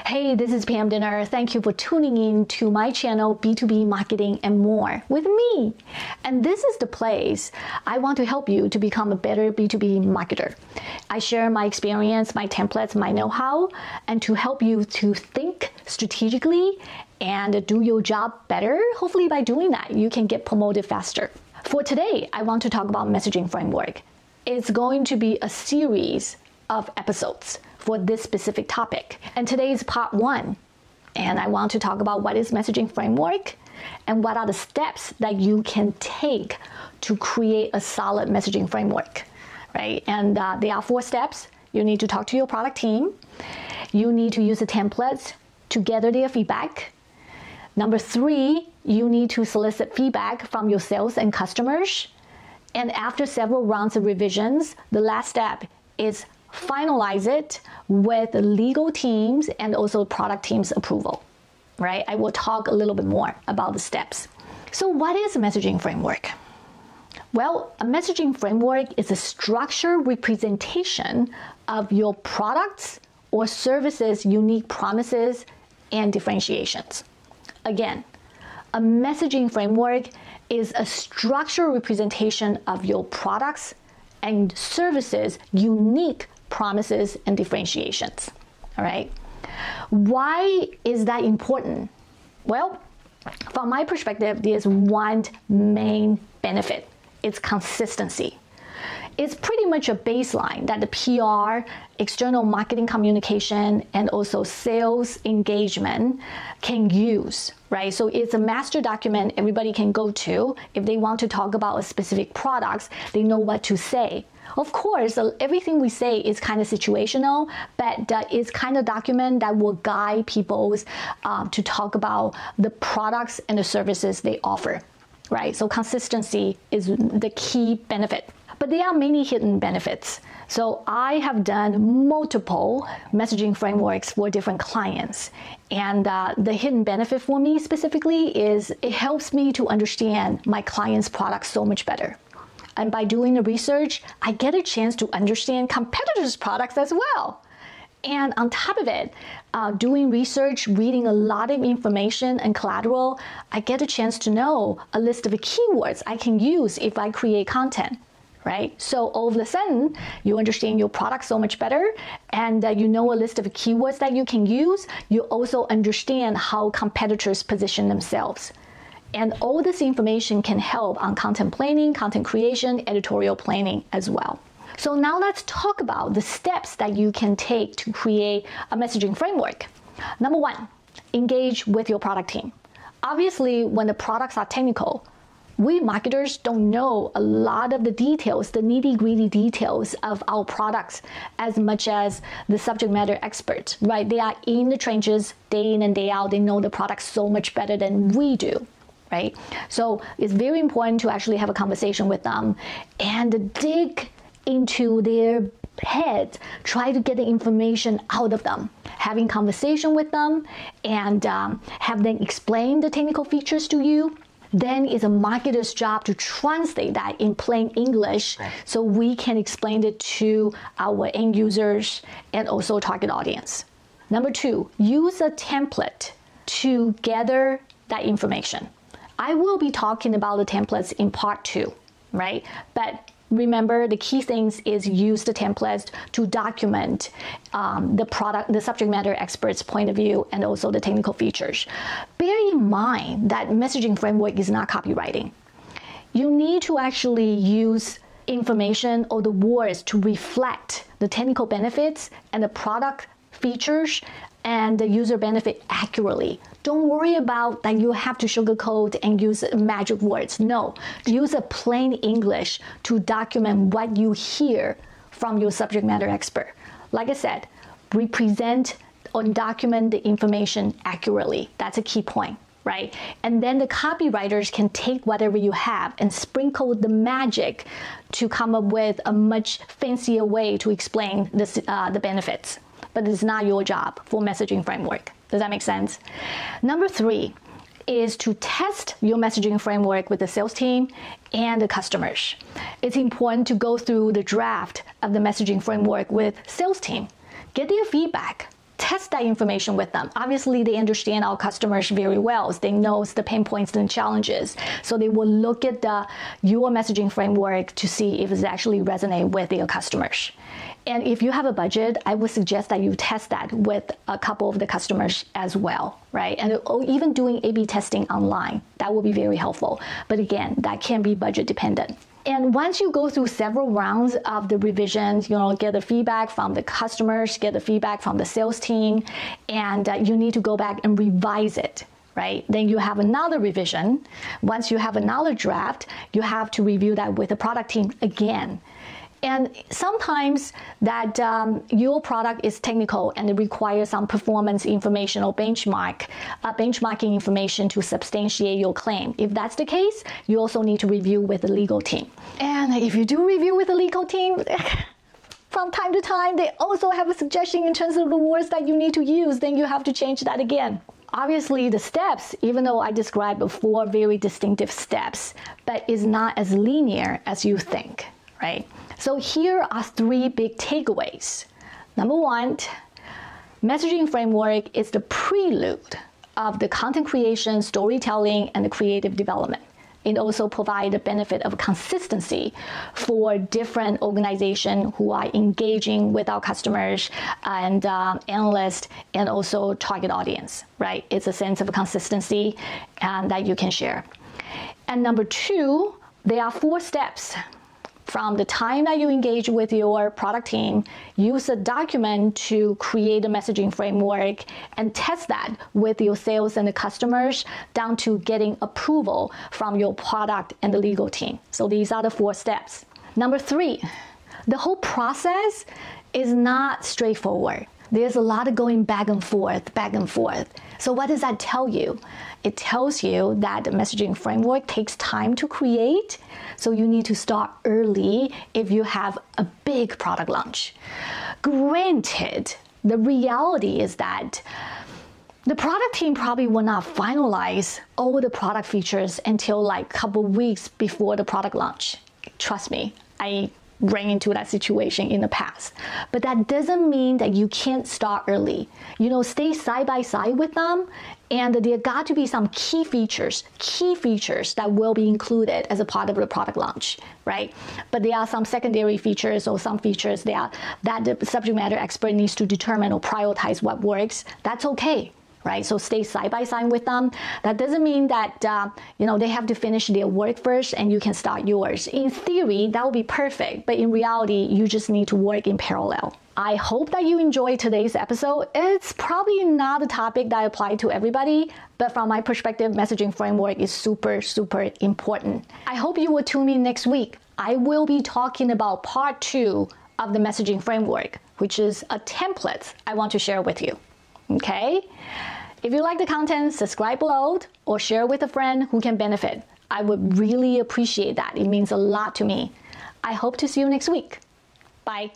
Hey, this is Pam Didner. Thank you for tuning in to my channel, B2B Marketing and More with me. And this is the place I want to help you to become a better B2B marketer. I share my experience, my templates, my know-how, and to help you to think strategically and do your job better. Hopefully by doing that, you can get promoted faster. For today, I want to talk about messaging framework. It's going to be a series of episodes for this specific topic. And today is part 1. And I want to talk about what is messaging framework and what are the steps that you can take to create a solid messaging framework, right? And there are 4 steps. You need to talk to your product team. You need to use the templates to gather their feedback. Number 3, you need to solicit feedback from your sales and customers. And after several rounds of revisions, the last step is finalize it with the legal teams and also product teams approval, right? I will talk a little bit more about the steps. So what is a messaging framework? Well, a messaging framework is a structured representation of your products or services' unique promises and differentiations. Again, a messaging framework is a structured representation of your products and services' unique promises and differentiations. All right. Why is that important? Well, from my perspective, there's one main benefit. It's consistency. It's pretty much a baseline that the PR, external marketing communication, and also sales engagement can use, right? So it's a master document everybody can go to. If they want to talk about a specific products, they know what to say. Of course, everything we say is kind of situational, but it's kind of document that will guide people to talk about the products and the services they offer, right? So consistency is the key benefit. But there are many hidden benefits. So I have done multiple messaging frameworks for different clients. And the hidden benefit for me specifically is it helps me to understand my client's products so much better. And by doing the research, I get a chance to understand competitors' products as well. And on top of it, doing research, reading a lot of information and collateral, I get a chance to know a list of keywords I can use if I create content. Right? So all of a sudden, you understand your product so much better, and you know a list of keywords that you can use. You also understand how competitors position themselves. And all this information can help on content planning, content creation, editorial planning as well. So now let's talk about the steps that you can take to create a messaging framework. Number 1, engage with your product team. Obviously, when the products are technical, we marketers don't know a lot of the details, the nitty-gritty details of our products as much as the subject matter experts, right? They are in the trenches day in and day out. They know the product so much better than we do, right? So it's very important to actually have a conversation with them and dig into their heads, try to get the information out of them, having conversation with them and have them explain the technical features to you. Then it's a marketer's job to translate that in plain English so we can explain it to our end users and also target audience. Number 2, use a template to gather that information. I will be talking about the templates in part 2, right? But remember, the key things is use the templates to document the product, the subject matter expert's point of view, and also the technical features. Bear in mind that messaging framework is not copywriting. You need to actually use information or the words to reflect the technical benefits and the product features and the user benefit accurately. Don't worry about that you have to sugarcoat and use magic words. No, use a plain English to document what you hear from your subject matter expert. Like I said, represent or document the information accurately. That's a key point, right? And then the copywriters can take whatever you have and sprinkle the magic to come up with a much fancier way to explain this, the benefits. But it's not your job for messaging framework. Does that make sense? Number 3 is to test your messaging framework with the sales team and the customers. It's important to go through the draft of the messaging framework with sales team. Get their feedback. test that information with them. Obviously, they understand our customers very well. They know the pain points and challenges. So they will look at your messaging framework to see if it's actually resonate with your customers. And if you have a budget, I would suggest that you test that with a couple of the customers as well, right? And even doing A/B testing online, that will be very helpful. But again, that can be budget dependent. And once you go through several rounds of the revisions, get the feedback from the customers, get the feedback from the sales team, and you need to go back and revise it, right? Then you have another revision. Once you have another draft, you have to review that with the product team again. And sometimes that your product is technical and it requires some performance information or benchmarking information to substantiate your claim. If that's the case, you also need to review with the legal team. And if you do review with the legal team, from time to time, they also have a suggestion in terms of the words that you need to use, then you have to change that again. Obviously, the steps, even though I described 4 very distinctive steps, but is not as linear as you think, right? So here are 3 big takeaways. Number 1, messaging framework is the prelude of the content creation, storytelling, and the creative development. It also provides the benefit of consistency for different organizations who are engaging with our customers and analysts and also target audience, right? It's a sense of consistency that you can share. And number 2, there are 4 steps. From the time that you engage with your product team, use a document to create a messaging framework and test that with your sales and the customers down to getting approval from your product and the legal team. So these are the 4 steps. Number 3, the whole process is not straightforward. There's a lot of going back and forth. So what does that tell you? It tells you that the messaging framework takes time to create, so you need to start early if you have a big product launch. Granted, the reality is that the product team probably will not finalize all the product features until like a couple weeks before the product launch. Trust me, I ran into that situation in the past. But that doesn't mean that you can't start early. Stay side by side with them, and there got to be some key features that will be included as a part of the product launch, right? But there are some secondary features or some features that the subject matter expert needs to determine or prioritize what works. That's okay. Right? So stay side by side with them. That doesn't mean that they have to finish their work first and you can start yours. In theory, that would be perfect, but in reality, you just need to work in parallel. I hope that you enjoyed today's episode. It's probably not a topic that applies to everybody, but from my perspective, messaging framework is super, super important. I hope you will tune in next week. I will be talking about part 2 of the messaging framework, which is a template I want to share with you. Okay? If you like the content, subscribe below or share with a friend who can benefit. I would really appreciate that. It means a lot to me. I hope to see you next week. Bye.